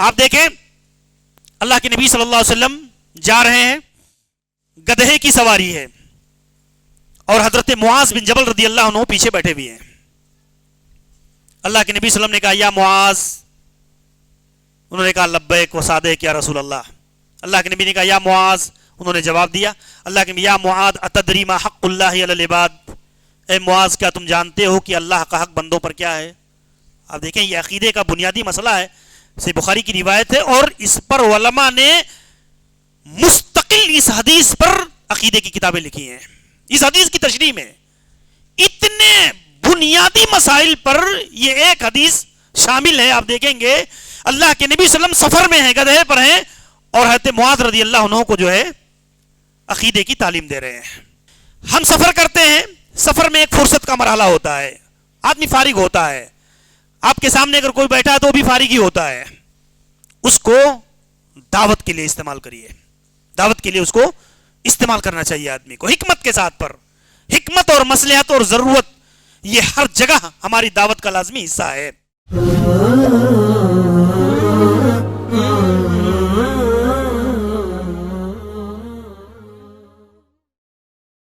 آپ دیکھیں اللہ کے نبی صلی اللہ علیہ وسلم جا رہے ہیں، گدھے کی سواری ہے اور حضرت معاذ بن جبل رضی اللہ عنہ پیچھے بیٹھے ہوئے ہیں. اللہ کے نبی صلی اللہ علیہ وسلم نے کہا یا معاذ، انہوں نے کہا لبیک و صادق یا رسول اللہ. اللہ کے نبی نے کہا یا معاذ، انہوں نے جواب دیا اللہ کے نبی یا معاذ اتدری ما حق اللہ علی العباد، اے معاذ کیا تم جانتے ہو کہ اللہ کا حق بندوں پر کیا ہے؟ آپ دیکھیں یہ عقیدے کا بنیادی مسئلہ ہے، صحیح بخاری کی روایت ہے اور اس پر علماء نے مستقل اس حدیث پر عقیدے کی کتابیں لکھی ہیں. اس حدیث کی تشریح میں اتنے بنیادی مسائل پر یہ ایک حدیث شامل ہے. آپ دیکھیں گے اللہ کے نبی صلی اللہ علیہ وسلم سفر میں ہیں، گدھے پر ہیں اور حضرت معاذ رضی اللہ عنہ کو جو ہے عقیدے کی تعلیم دے رہے ہیں. ہم سفر کرتے ہیں، سفر میں ایک فرصت کا مرحلہ ہوتا ہے، آدمی فارغ ہوتا ہے. آپ کے سامنے اگر کوئی بیٹھا ہے تو وہ بھی فارغ ہی ہوتا ہے. اس کو دعوت کے لیے استعمال کریے، دعوت کے لیے اس کو استعمال کرنا چاہیے آدمی کو حکمت کے ساتھ پر. حکمت اور مصلحت اور ضرورت یہ ہر جگہ ہماری دعوت کا لازمی حصہ ہے.